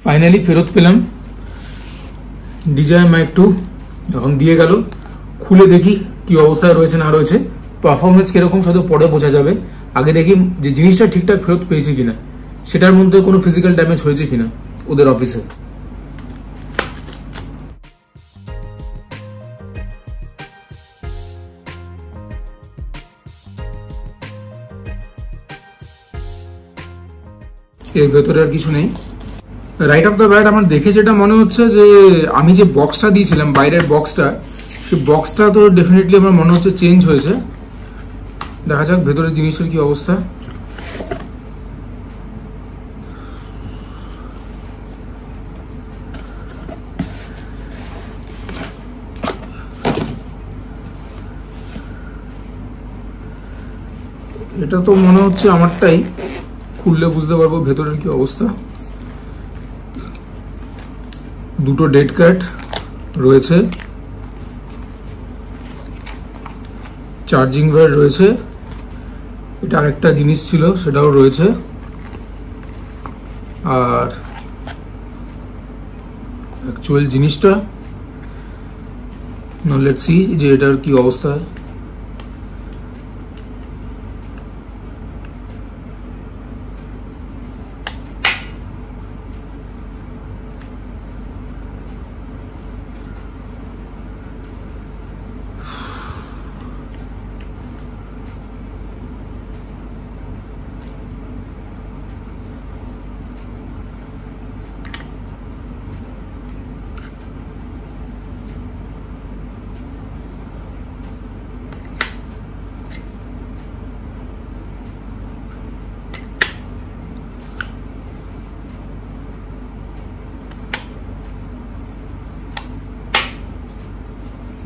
Finally ফেরত পেলাম DJI Mic 2। যখন দিয়ে গেল খুলে দেখি কি অবস্থায় রয়েছে না রয়েছে, পারফরমেন্স কিরকম শুধু পরে বোঝা যাবে। আগে দেখি যে জিনিসটা ঠিকঠাক ফেরত পেয়েছি কিনা, সেটার মধ্যে কোনো ফিজিক্যাল ড্যামেজ হয়েছে কিনা ওদের অফিসে। এর ভেতরে আর কিছু নেই। রাইট অফ দ্য ব্যাট আমার দেখে যেটা মনে হচ্ছে যে আমি যে বক্সটা দিয়েছিলাম বাইরের বক্সটা, সেই বক্সটা তো ডেফিনেটলি আমার মনে হচ্ছে চেঞ্জ হয়েছে। দেখা যাক ভেতরের জিনিসের কি অবস্থা। এটা তো মনে হচ্ছে আমারটাই, খুললে বুঝতে পারবো ভেতরের কি অবস্থা। দুটো ডেড ক্যাট রয়েছে, চার্জিং ওয়্যার রয়েছে, এটা আরেকটা জিনিস ছিল সেটাও রয়েছে। আর অ্যাকচুয়াল জিনিসটা লেটস সি যে এটার কি অবস্থা।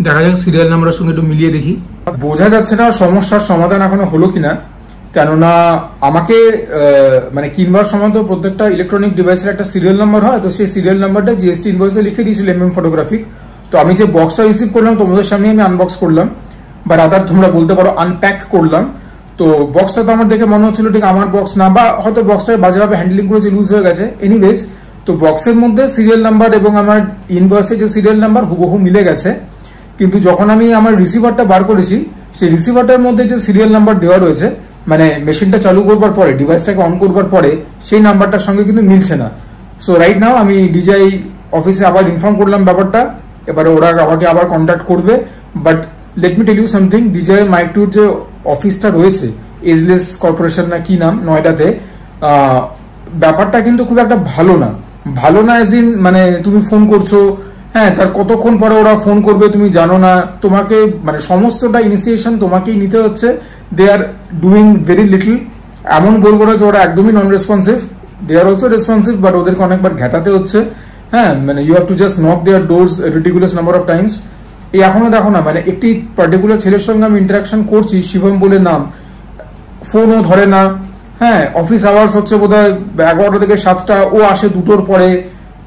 দেখা যাক সিরিয়াল নাম্বারের সঙ্গে একটু মিলিয়ে দেখি। বোঝা যাচ্ছে না সমস্যার সমাধান এখনো হলো কিনা, কেননা আমাকে মানে কিনবার সময় তো প্রত্যেকটা ইলেকট্রনিক ডিভাইসের একটা সিরিয়াল নাম্বার হয়, তো সেই সিরিয়াল নাম্বারটা জিএসটি ইনভয়েসে লিখে দিয়েছিল ফটোগ্রাফিক। তো আমি যে বক্সটা রিসিভ করলাম তোমাদের সামনে আমি আনবক্স করলাম, বা রাদার তোমরা বলতে পারো আনপ্যাক করলাম। তো বক্সটা তো আমার দেখে মনে হচ্ছিল ঠিক আমার বক্স না, বা হয়তো বক্সটা বাজেভাবে হ্যান্ডলিং করেছে, লুজ হয়ে গেছে। এনিওয়েজ, তো বক্সের মধ্যে সিরিয়াল নাম্বার এবং আমার ইনভয়েসের যে সিরিয়াল নাম্বার হুবহু মিলে গেছে। কিন্তু যখন আমি আমার রিসিভারটা বার করেছি, সেই রিসিভারটার মধ্যে যে সিরিয়াল নাম্বার দেওয়া রয়েছে, মানে মেশিনটা চালু করবার পরে, ডিভাইসটাকে অন করবার পরে, সেই নাম্বারটার সঙ্গে কিন্তু মিলছে না। সো রাইট নাও আমি DJI অফিসে আবার ইনফর্ম করলাম ব্যাপারটা, এবারে ওরা আমাকে আবার কন্ট্যাক্ট করবে। But let me tell you something, DJI Mic 2 যে অফিসটা রয়েছে, এজলেস কর্পোরেশন না কি নাম, নয়ডাতে, ব্যাপারটা কিন্তু খুব একটা ভালো না। ভালো না এজ ইন মানে তুমি ফোন করছো, হ্যাঁ, তার কতক্ষণ পরে ওরা ফোন করবে তুমি জানো না, তোমাকে মানে সমস্তটা ইনিশিয়েশন তোমাকেই নিতে হচ্ছে। They are doing very little. এমন বলবো না যে ওরা একদমই non responsive, they are also responsive, but ওদেরকে অনেকবার ঘেঁটাতে হচ্ছে। হ্যাঁ, মানে you have to just knock their doors ridiculous number of times. এই এখনো দেখো না, মানে একটি পার্টিকুলার ছেলের সঙ্গে আমি ইন্টারাকশন করছি, শিবম বলে নাম, ফোনও ধরে না। হ্যাঁ, অফিস আওয়ার্স হচ্ছে বোধহয় 11টা থেকে 7টা, ও আসে 2টোর পরে।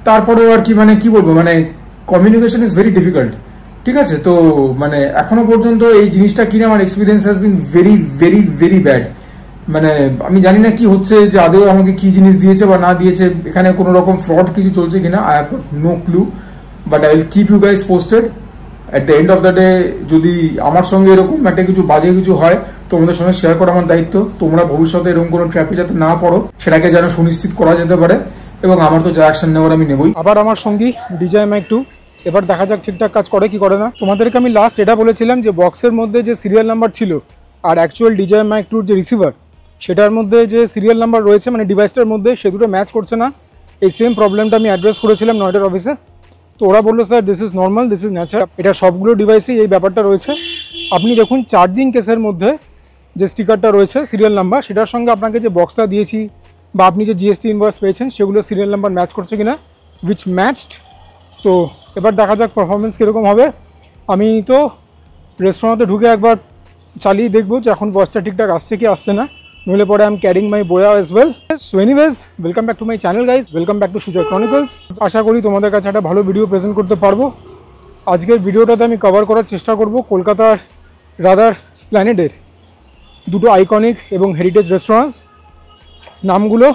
তারপরেও আর কি মানে কি বলবো, মানে কমিউনিকেশন ইজ ভেরি ডিফিকাল্ট। ঠিক আছে, তো মানে এখনো পর্যন্ত এই জিনিসটা কিনে আমার experience has been very very very bad. মানে আমি জানি না কি হচ্ছে, যে আদৌ আমাকে কি জিনিস দিয়েছে বা না দিয়েছে, এখানে কোনো রকম ফ্রড কিছু চলছে কিনা, I have got no clue. But I will keep you guys posted. At the end of the day যদি আমার সঙ্গে এরকম একটা কিছু বাজে কিছু হয়, তোমাদের সঙ্গে শেয়ার করা আমার দায়িত্ব। তোমরা ভবিষ্যতে এরকম কোনো ট্র্যাপে যাতে না পড়ো, সেটাকে যেন সুনিশ্চিত করা যেতে পারে, এবং আমার তো যা অ্যাকশন নেওয়ার আমি নেবই। আবার আমার সঙ্গী DJI Mic 2, এবার দেখা যাক ঠিকঠাক কাজ করে কি করে না। তোমাদেরকে আমি লাস্ট এটা বলেছিলাম যে বক্সের মধ্যে যে সিরিয়াল নাম্বার ছিল আর অ্যাকচুয়াল DJI Mic 2 যে রিসিভার, সেটার মধ্যে যে সিরিয়াল নাম্বার রয়েছে মানে ডিভাইসটার মধ্যে, সে দুটো ম্যাচ করছে না। এই সেম প্রবলেমটা আমি অ্যাড্রেস করেছিলাম নয়ডার অফিসে। তো ওরা বললো sir this is normal, this is natural, এটা সবগুলো ডিভাইসেই এই ব্যাপারটা রয়েছে। আপনি দেখুন চার্জিং কেসের মধ্যে যে স্টিকারটা রয়েছে সিরিয়াল নাম্বার, সেটার সঙ্গে আপনাকে যে বক্সটা দিয়েছি বা আপনি যে জিএসটি ইনভয়েস পেয়েছেন, সেগুলো সিরিয়াল নাম্বার ম্যাচ করছে কিনা, উইচ ম্যাচড। তো এবার দেখা যাক পারফরমেন্স কীরকম হবে। আমি তো রেস্টুরেন্টে ঢুকে একবার চালিয়ে দেখবো যে এখন ভয়েসটা ঠিকঠাক আসছে কি আসছে না, নইলে পরে I am carrying my boa as well. So anyways, welcome back to my channel guys, welcome back to Sujoy Chronicles. আশা করি তোমাদের কাছে একটা ভালো ভিডিও প্রেজেন্ট করতে পারবো। আজকের ভিডিওটাতে আমি কভার করার চেষ্টা করব কলকাতার রাদার স্প্ল্যানেডের দুটো আইকনিক এবং হেরিটেজ রেস্টুরেন্টস। নামগুলো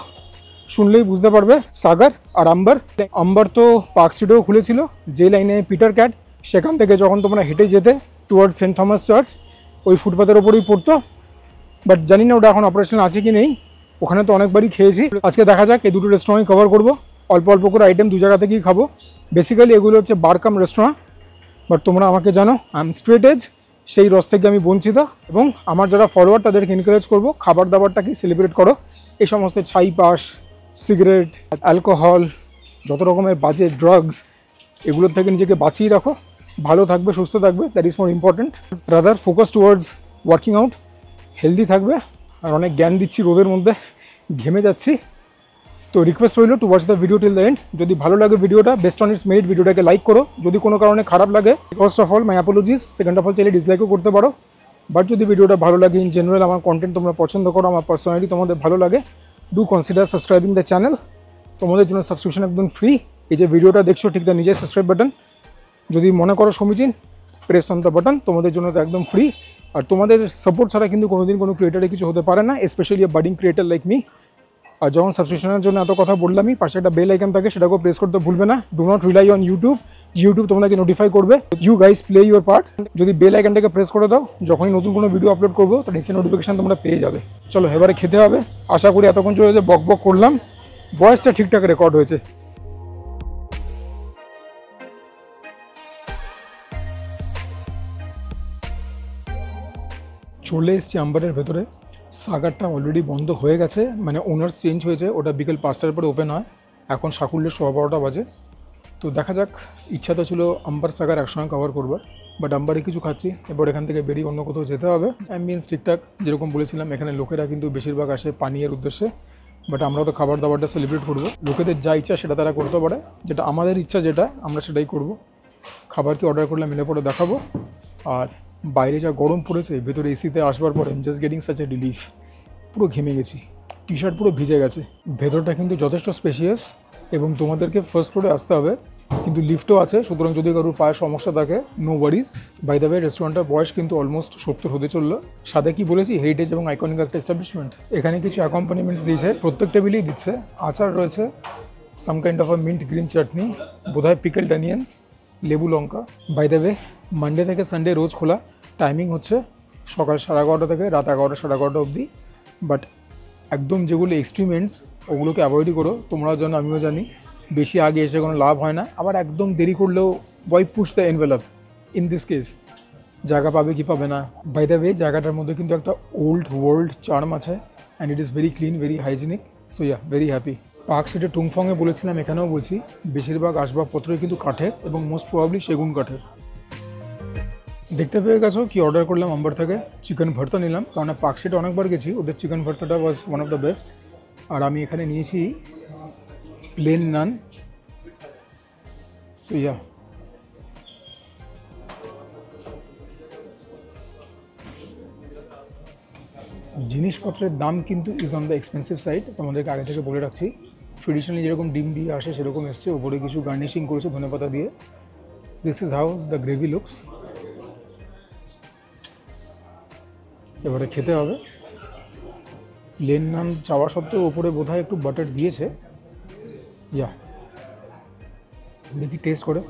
শুনলেই বুঝতে পারবে সাগর আর আম্বার। আম্বার তো পার্ক স্ট্রিটেও খুলেছিল, যে লাইনে পিটার ক্যাট, সেখান থেকে যখন তোমরা হেঁটে যেতে টুয়ার্ড সেন্ট থমাস চার্চ, ওই ফুটপাথের ওপরেই পড়তো। বাট জানি না ওটা এখন অপারেশন আছে কি নেই, ওখানে তো অনেকবারই খেয়েছি। আজকে দেখা যাক এই দুটো রেস্টুরেন্ট কভার করবো, অল্প অল্প করে আইটেম দু জায়গা থেকেই খাবো। বেসিক্যালি এগুলো হচ্ছে বারকাম রেস্টুরেন্ট, বাট তোমরা আমাকে জানো আই এম স্ট্রেট এজ, সেই রস থেকে আমি বঞ্চিত। এবং আমার যারা ফলোয়ার তাদেরকে এনকারেজ করবো খাবার দাবারটাকে সেলিব্রেট করো। এই সমস্ত ছাই পাস, সিগারেট, অ্যালকোহল, যত রকমের বাজে ড্রাগস, এগুলোর থেকে নিজেকে বাঁচিয়ে রাখো। ভালো থাকবে, সুস্থ থাকবে, that is more important. Rather focus towards working out, healthy থাকবে। আর অনেক জ্ঞান দিচ্ছি রোদের মধ্যে, ঘেমে যাচ্ছি। তো রিকোয়েস্ট রইল to watch the video till the end. যদি ভালো লাগে ভিডিওটা, বেস্ট অন ইটস মেরিট ভিডিওটাকে লাইক করো। যদি কোনো কারণে খারাপ লাগে, first of all my apologies, second of all চাইলে ডিসলাইকও করতে পারো। বাট যদি ভিডিওটা ভালো লাগে, ইন জেনারেল আমার কন্টেন্ট তোমরা পছন্দ করো, আমার পার্সোনালিটি তোমাদের ভালো লাগে, do consider subscribing the channel. তোমাদের জন্য সাবস্ক্রিপশন একদম ফ্রি। এই যে ভিডিওটা দেখছো ঠিক তার নিজের সাবস্ক্রাইব বাটন, যদি মনে করো সমীচীন, প্রেস অন দ্য বাটন, তোমাদের জন্য তো একদম ফ্রি। আর তোমাদের সাপোর্ট ছাড়া কিন্তু কোনোদিন কোনো ক্রিয়েটারে কিছু হতে পারে না, স্পেশালি এ বাডিং ক্রিয়েটার লাইক মি। আর যখন সাবস্ক্রিপশনের জন্য এত কথা বললামই, পাশে একটা বেল আইকন থাকে, সেটাকেও প্রেস করতে ভুলবে না। Do not rely on YouTube তোমাকে নোটিফাই করবে। You guys play your part. যদি বেল আইকনটাকে প্রেস করে দাও, যখনই নতুন কোনো ভিডিও আপলোড করবো তার ইনস্ট্যান্ট নোটিফিকেশন তোমরা পেয়ে যাবে। চলো এবারে খেতে হবে। আশা করি এতক্ষণ চলে যে বক বক করলাম, ভয়েসটা ঠিকঠাক রেকর্ড হয়েছে। চলে এসছি আম্বারের ভেতরে। সাগারটা অলরেডি বন্ধ হয়ে গেছে, মানে ওনার চেঞ্জ হয়েছে, ওটা বিকেল 5টার পরে ওপেন হয়। এখন সাকুল্যের 12:15 বাজে। তো দেখা যাক, ইচ্ছা তো ছিল আম্বার সাগার একসঙ্গে কভার করবার, বাট আম্বারে কিছু খাচ্ছি। এবার এখান থেকে বেরিয়ে অন্য কোথাও যেতে হবে। অ্যাম্বিয়েন্স ঠিকঠাক, যেরকম বলেছিলাম, এখানে লোকেরা কিন্তু বেশিরভাগ আসে পানীয়ের উদ্দেশ্যে, বাট আমরা তো খাবার দাবারটা সেলিব্রেট করবো। লোকেদের যা ইচ্ছা সেটা তারা করতে পারে, যেটা আমাদের ইচ্ছা যেটা আমরা সেটাই করব। খাবার কি অর্ডার করলে মেলে পরে দেখাবো। আর বাইরে যা গরম পড়েছে, ভেতরে এসিতে আসবার পরে just getting such a relief. পুরো ঘেমে গেছি, টি শার্ট পুরো ভিজে গেছে। ভেতরটা কিন্তু যথেষ্ট স্পেশিয়াস, এবং তোমাদেরকে ফার্স্ট ফ্লোরে আসতে হবে, কিন্তু লিফটও আছে। সুতরাং যদি কারোর পায়ের সমস্যা থাকে, no worries. By the way, রেস্টুরেন্টটার বয়স কিন্তু অলমোস্ট 70 হতে চললো। সাথে কি বলেছি, হেরিটেজ এবং আইকনিক একটা এস্টাবলিশমেন্ট। এখানে কিছু অ্যাকম্পানিমেন্টস দিয়েছে, প্রত্যেক টেবিলেই দিচ্ছে। আচার রয়েছে, some kind of a mint green chutney, বোধহয় পিকেলড অনিয়ন্স, লেবু লঙ্কা। বাই দ্য ওয়ে, মানডে থেকে সানডে রোজ খোলা। টাইমিং হচ্ছে সকাল 11:30 থেকে রাত 11টা 11:30 অবধি। বাট একদম যেগুলো এক্সট্রিমেন্টস, ওগুলোকে অ্যাভয়েডই করো। তোমরাও জানো, আমিও জানি, বেশি আগে এসে কোনো লাভ হয় না। আবার একদম দেরি করলেও why push the envelope in this case, জায়গা পাবে কি পাবে না। বাই দ্য ওয়ে, জায়গাটার মধ্যে কিন্তু একটা ওল্ড ওয়ার্ল্ড চার্ম আছে, and it is very clean, very hygienic. So yeah, very happy. Park স্ট্রিটে টুংফংয়ে বলেছিলাম, এখানেও বলছি, বেশিরভাগ আসবাবপত্রই কিন্তু কাঠের, এবং মোস্ট প্রবাবলি সেগুন কাঠের। দেখতে পেয়ে গেছো কি অর্ডার করলাম আম্বার থেকে। চিকেন ভর্তা নিলাম, কারণ পার্ক স্ট্রিটে অনেকবার গেছি, ওদের চিকেন ভর্তাটা was one of the best. আর আমি এখানে নিয়েছি প্লেন নান। সো ইয়া, জিনিসপত্রের দাম কিন্তু is on the expensive side, তোমাদেরকে আগে থেকে বলে রাখছি। ট্রেডিশনালি যেরকম ডিম দিয়ে আসে সেরকম এসছে, ওপরে কিছু গার্নিশিং করেছে ধনেপাতা দিয়ে। This is how the gravy looks. এবারে খেতে হবে। প্লেন নান চাওয়া সত্ত্বেও ওপরে বোধহয় একটু বাটার দিয়েছে। ইয়া, দেখি টেস্ট করে।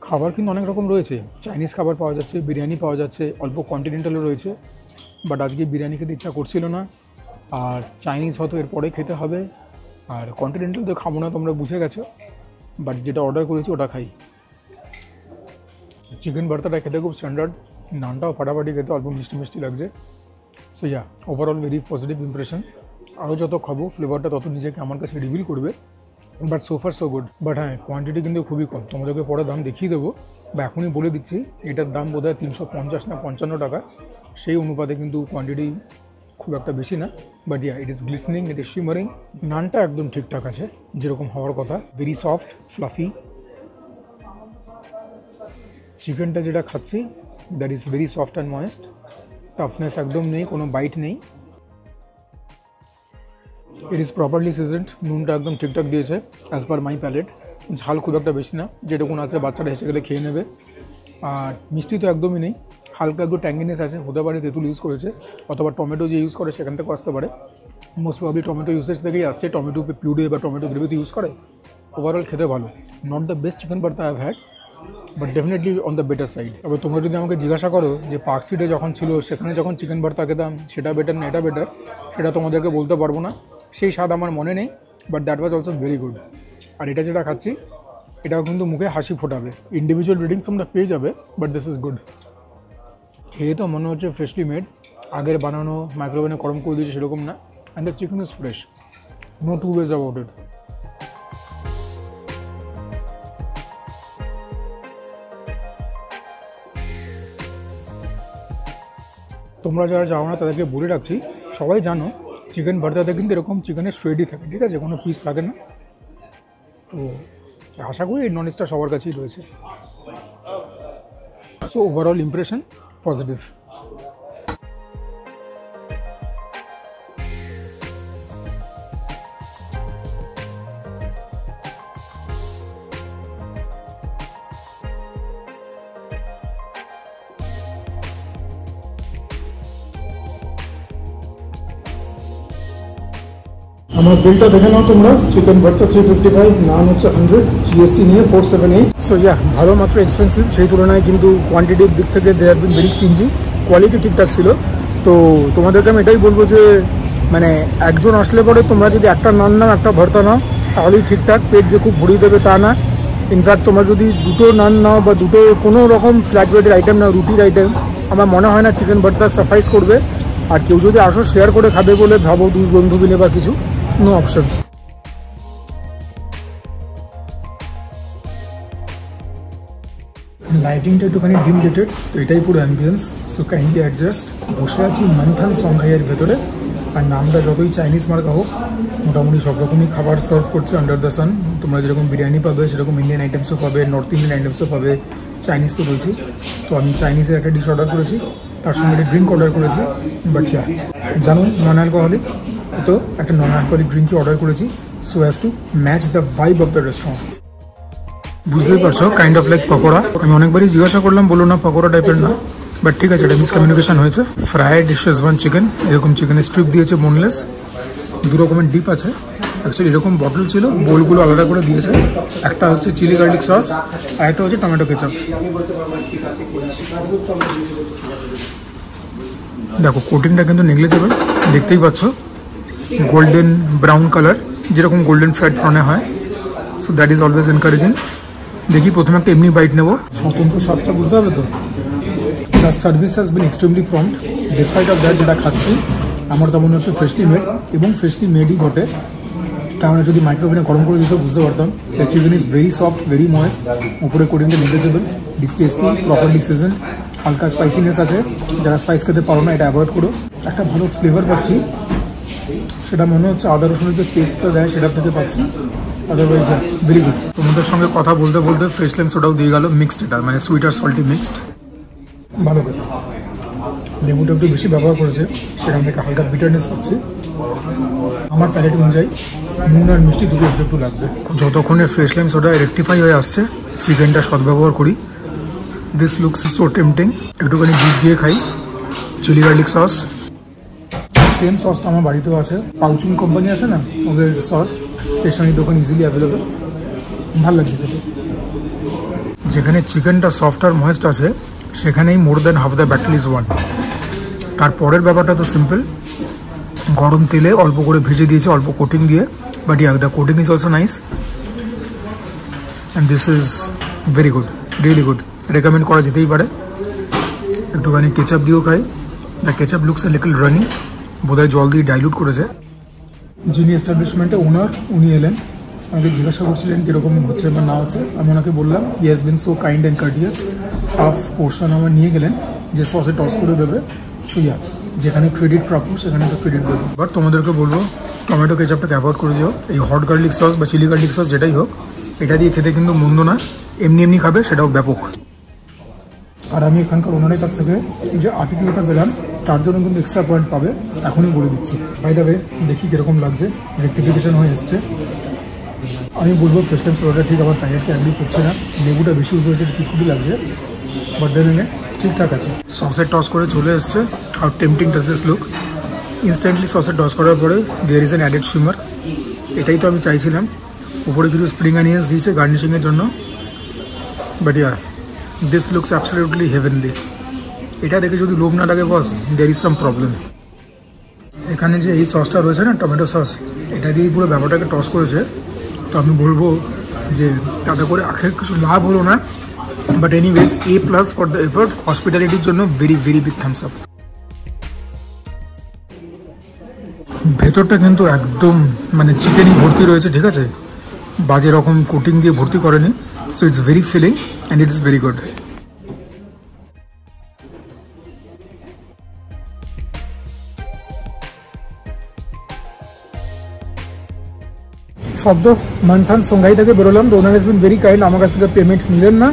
খাবার কিন্তু অনেক রকম রয়েছে, চাইনিজ খাবার পাওয়া যাচ্ছে, বিরিয়ানি পাওয়া যাচ্ছে, অল্প কন্টিনেন্টালও রয়েছে। বাট আজকে বিরিয়ানি খেতে ইচ্ছা করছিল না, আর চাইনিজ হয়তো এরপরে খেতে হবে। আর কন্টিনেন্টাল তো খাবো না, তোমরা বুঝে গেছো। বাট যেটা অর্ডার করেছি ওটা খাই। চিকেন ভর্তাটা খেতে খুব স্ট্যান্ডার্ড, নানটাও ফাটাফাটি খেতে, অল্প মিষ্টি মিষ্টি লাগছে। So yeah, overall very positive impression. আরও যত খাবো ফ্লেভারটা তত নিজেকে আমার কাছে রিভিল করবে। But so far so good. But হ্যাঁ, কোয়ান্টিটি কিন্তু খুবই কম। তোমাদেরকে পরে দাম দেখিয়ে দেবো, বা এখনই বলে দিচ্ছি, এটার দাম বোধহয় 350 না 55 টাকা। সেই অনুপাতে কিন্তু কোয়ান্টিটি খুব একটা বেশি না। But yeah, it is glistening, it is shimmering. নানটা একদম ঠিকঠাক আছে, যেরকম হওয়ার কথা, ভেরি সফট, ফ্লাফি। চিকেনটা যেটা খাচ্ছি, that is very soft and moist. Toughness একদম নেই, কোনো বাইট নেই। It is properly seasoned. নুনটা একদম ঠিকঠাক দিয়েছে অ্যাজ পার মাই প্যালেট। ঝাল খুব একটা বেশি না, যেটুকুন আছে বাচ্চারা এসে গেলে খেয়ে নেবে। আর মিষ্টি তো একদমই নেই, হালকা একটু ট্যাঙ্গিনেস আছে, হতে পারে তেঁতুল ইউজ করেছে, অথবা টমেটো যে ইউজ করে সেখান থেকে আসতে পারে। মোস্ট প্রবাবলি টমেটো ইউসেজ থেকেই আসছে, টমেটো পিউরি বা টমেটো গ্রেভিতে ইউজ করে। ওভারঅল খেতে ভালো, নট দ্য বেস্ট চিকেন ভর্তা I have had, but definitely on the better side. তবে তোমরা যদি আমাকে জিজ্ঞাসা করো যে পার্ক স্ট্রিটে যখন ছিল সেখানে যখন চিকেন ভর্তা খেতাম সেটা বেটার না এটা বেটার, সেটা তোমাদেরকে বলতে পারবো না, সেই স্বাদ আমার মনে নেই, but that was also very good. আর এটা যেটা খাচ্ছি এটাও কিন্তু মুখে হাসি ফোটাবে। ইন্ডিভিজুয়াল রিডিংস তোমরা পেয়ে যাবে, বাট দিস ইজ গুড। খেয়ে তো মনে হচ্ছে ফ্রেশলি মেড, আগের বানানো মাইক্রোওভেনে গরম করে দিয়েছে সেরকম না, and the chicken is fresh, no two ways about it. তোমরা যারা যাও না তাদেরকে বলে রাখছি, সবাই জানো চিকেন ভর্তাতে কিন্তু এরকম চিকেনের শ্রেডই থাকে, ঠিক আছে, কোনো পিস থাকে না। তো আশা করি এই নলেজটা সবার কাছেই রয়েছে। So overall impression positive. আমার বিলটা দেখে নাও তোমরা, চিকেন ভর্তা 355, নান হচ্ছে 100, জিএসটি নিয়ে 478। সো ইয়া, ভালো মাত্র এক্সপেন্সিভ, সেই তুলনায় কিন্তু কোয়ান্টিটির দিক থেকে they have been very stingy, quality ঠিকঠাক ছিল। তো তোমাদেরকে আমি এটাই বলবো যে মানে একজন আসলে পরে তোমরা যদি একটা নান নাও একটা ভর্তা নাও তাহলেই ঠিকঠাক, পেট যে খুব ভরিয়ে দেবে তা না। ইনফ্যাক্ট তোমরা যদি দুটো নান নাও বা দুটো কোনো রকম ফ্ল্যাট ব্রেডের আইটেম নাও, রুটির আইটেম, আমার মনে হয় না চিকেন ভর্তা সাফাইস করবে। আর কেউ যদি আসো শেয়ার করে খাবে বলে ভাবো, দুই বন্ধু মিলে বা কিছু, নো অপশন। লাইটিংটা একটুখানি ডিম ডেটেড, তো এটাই পুরো অ্যাম্বিয়েন্স, সো কাইন্ডলি অ্যাডজাস্ট। বসে আছি মান্থান সংঘাইয়ের ভেতরে, আর নামটা যতই চাইনিজ মার্কা হোক মোটামুটি সব রকমই খাবার সার্ভ করছে আন্ডার দ্য সান। তোমরা যেরকম বিরিয়ানি পাবে সেরকম ইন্ডিয়ান আইটেমসও পাবে, নর্থ ইন্ডিয়ান আইটেমসও পাবে, চাইনিজ তো রয়েছে। তো আমি চাইনিজের একটা ডিশ অর্ডার করেছি, তার সঙ্গে একটা ড্রিঙ্ক অর্ডার করেছি, বাট হ্যাঁ জানো নন অ্যালকোহলিক, তো একটা নন অ্যালকোহলিক ড্রিঙ্কই অর্ডার করেছি, so as to match the vibe of the restaurant. বুঝতেই পারছো কাইন্ড অফ লাইক পকোড়া। আমি অনেকবারই জিজ্ঞাসা করলাম, বলো না পকোড়া টাইপের না, বাট ঠিক আছে, এটা মিসকমিউনিকেশন হয়েছে। ফ্রাইড শেজওয়ান চিকেন, এরকম চিকেনের স্ট্রিপ দিয়েছে বোনলেস, দু রকমের ডিপ আছে। অ্যাকচুয়ালি এরকম বটল ছিল, বোলগুলো আলাদা করে দিয়েছে, একটা হচ্ছে চিলি গার্লিক সস আর একটা হচ্ছে টমেটো কেচাপ। দেখো কোটিংটা কিন্তু নেগলিজেবল, দেখতেই পাচ্ছ গোল্ডেন ব্রাউন কালার, যেরকম গোল্ডেন ফ্রাইড প্রনে হয়, so that is always encouraging. দেখি প্রথমে একটা এমনি বাইট নেবো, স্বতন্ত্র স্বাদটা বুঝতে হবে তো। The service has been extremely prompt, despite of that যেটা খাচ্ছি আমার তো মনে হচ্ছে ফ্রেশলি মেড, এবং ফ্রেশলি মেডই বটে, কারণ যদি মাইক্রোওভেনে গরম করে দিতে বুঝতে পারতাম। The chicken is very soft, very moist, উপরে কোটিংটা negligible, dish tasty, properly season, হালকা স্পাইসিনেস আছে, যারা স্পাইস খেতে পারো না এটা অ্যাভয়েড করো। একটা ভালো ফ্লেভার পাচ্ছি, সেটা মনে হচ্ছে আদা রসুনের যে পেস্টটা দেয় সেটার থেকে পাচ্ছি, আদারওয়াইজ ভেরি গুড। তোমাদের সঙ্গে কথা বলতে বলতে ফ্রেশ লাইম সোডাও দিয়ে গেল, মিক্সড, এটা মানে সুইট আর সল্টি মিক্সড, ভালো কথা। লেবুটা একটু বেশি ব্যবহার করেছে, সেখান থেকে হালকা বিটারনেস পাচ্ছি। আমার প্যালেট অনুযায়ী নুন আর মিষ্টি দুটো একটু একটু লাগবে। যতক্ষণে ফ্রেশ লাইম সোডা রেকটিফাই হয়ে আসছে, চিকেনটা সদ্ব্যবহার করি। দিস লুকস সো টেম্পটিং, একটুখানি ঘি দিয়ে খাই, চিলি গার্লিক সস। সেম সসটা আমার বাড়িতেও আছে, পাউচুং কোম্পানি আছে না, ওদের সস স্টেশনারি দোকান ইজিলি অ্যাভেলেবেল, ভালো লাগছে খেতে। যেখানে চিকেনটা সফট আর ময়েস্ট আছে সেখানেই more than half the battle is one. তারপরের ব্যাপারটা তো সিম্পল, গরম তেলে অল্প করে ভেজে দিয়েছে, অল্প কোটিং দিয়ে, but yeah the coating is also nice and this is very good, really good, recommend করা যেতেই পারে। একটুখানি কেচাপ দিয়েও খাই, the ketchup looks a little runny, বোধহয় জল দিয়ে ডাইলুট করেছে। যিনি এস্টাবলিশমেন্টে ওনার, উনি এলেন, আমাকে জিজ্ঞাসা করছিলেন কীরকম হচ্ছে বা না হচ্ছে। আমি ওনাকে বললাম he has been so kind and courteous, half portion আমার নিয়ে গেলেন যে সসে টস করে দেবে। সো ইয়া, যেখানে ক্রেডিট প্রাপ্য সেখানে তো ক্রেডিট দেবো। বাট তোমাদেরকে বলবো টমেটো কেচাপটাকে অ্যাভয়েড করে দিও, এই হট গার্লিক সস বা চিলি গার্লিক সস যেটাই হোক, এটা দিয়ে খেতে কিন্তু মন্দ না, এমনি এমনি খাবে সেটাও ব্যাপক। আর আমি এখানকার ওনারের কাছ থেকে যে আতিথেয়তা পেলাম তার জন্য কিন্তু এক্সট্রা পয়েন্ট পাবে, এখনই বলে দিচ্ছি। বাই দ্য ওয়ে, দেখি কীরকম লাগছে, রেক্টিফিকেশন হয়ে এসছে। আমি বলবো ফ্রেশ লাইম সোডাটা ঠিক আমার প্যাকেটকে অ্যাগ্রি করছে না, লেবুটা বেশি ইউজ হয়েছে, খুবই লাগছে, বাট দেন ঠিকঠাক আছে। সসে টস করে চলে এসছে। How tempting does this look. Instantly সসে টস করার পরে there is an added shimmer. এটাই তো আমি চাইছিলাম। উপরে কিছু স্প্রিং অনিয়ন্স দিয়েছে গার্নিশিংয়ের জন্য। But yeah, this looks absolutely heavenly. এটা দেখে যদি লোভ না লাগে বস, দেয়ার ইজ সাম প্রবলেম। এখানে যে এই সসটা রয়েছে না, টমেটো সস, এটা দিয়ে পুরো ব্যাপারটাকে টস করেছে। তো আমি বলবো যে তাতে করে আখের কিছু লাভ হলো না, but anyways A+ for the effort. হসপিটালিটির জন্য very very big thumbs up. ভেতরটা কিন্তু একদম মানে চিকেনই ভর্তি রয়েছে, ঠিক আছে, বাজে রকম কোটিং দিয়ে ভর্তি করেনি। So it's very filling and it's very good. শব্দ মান্থান সোঙ্গাই থেকে বেরোলাম। তো owner has been very kind, আমার কাছ থেকে পেমেন্ট নিলেন না।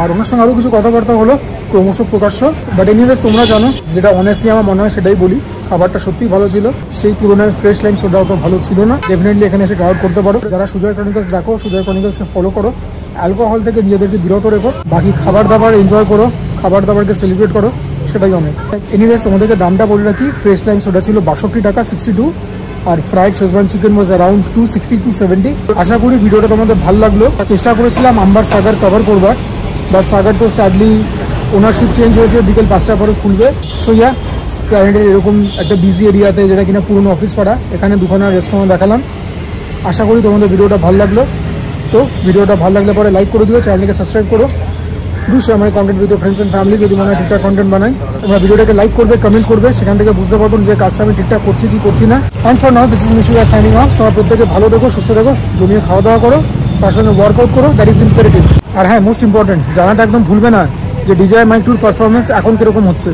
আর ওনার সঙ্গে আরও কিছু কথাবার্তা হলো, ক্রমশ প্রকাশ্য। বাট এনিওয়েজ তোমরা জানো, যেটা অনেস্টলি আমার মনে হয় সেটাই বলি, খাবারটা সত্যিই ভালো ছিল। সেই তুলনায় ফ্রেশ লাইম সোডা অত ভালো ছিল না। ডেফিনেটলি এখানে এসে ট্রাই করতে পারো। যারা সুজয় ক্রনিকলস দেখো, সুজয় ক্রনিকলসকে ফলো করো। অ্যালকোহল থেকে নিজেদেরকে বিরত রেখো, বাকি খাবার দাবার এনজয় করো, খাবার দাবারকে সেলিব্রেট করো, সেটাই অনেক। এনিওয়েজ তোমাদেরকে দামটা বলে রাখি, ফ্রেশ লাইম সোডা ছিল 62 টাকা 62, আর fried schezwan chicken was around 260 to 270। আশা করি ভিডিওটা তোমাদের ভালো লাগলো। চেষ্টা করেছিলাম আম্বার সাগার কভার করবার, বাট সাগার তো স্যাডলি ওনারশিপ চেঞ্জ হয়েছে, বিকেল 5টা পরে খুলবে। সো ইয়া, প্ল্যানেটের এরকম একটা বিজি এরিয়াতে, যেটা কিনা পুরনো অফিস পাড়া, এখানে দুখানা রেস্টুরেন্ট দেখালাম। আশা করি তোমাদের ভিডিওটা ভালো লাগলো। তো ভিডিওটা ভালো লাগলে পরে লাইক করে দিও, চ্যানেলকে সাবস্ক্রাইব করো। Do share my content with friends and family. যদি মনে হয় ঠিকঠাক কন্টেন্ট বানাই, তোমরা ভিডিওটাকে লাইক করবে, কমেন্ট করবে, সেখান থেকে বুঝতে পারবো যে কাজটা আমি ঠিকঠাক করছি কি করছি না। And for now this is Mishu signing off. তোমরা প্রত্যেকে ভালো দেখো, সুস্থ দেখো, জমিয়ে খাওয়া দাওয়া করো, তার সঙ্গে ওয়ার্কআউট করো, দ্যাট ইজ ইম্পারেটিভ। আর হ্যাঁ, মোস্ট ইম্পর্টেন্ট, জানাটা একদম ভুলবে না যে DJI Mic 2 পারফরমেন্স এখন কিরকম হচ্ছে।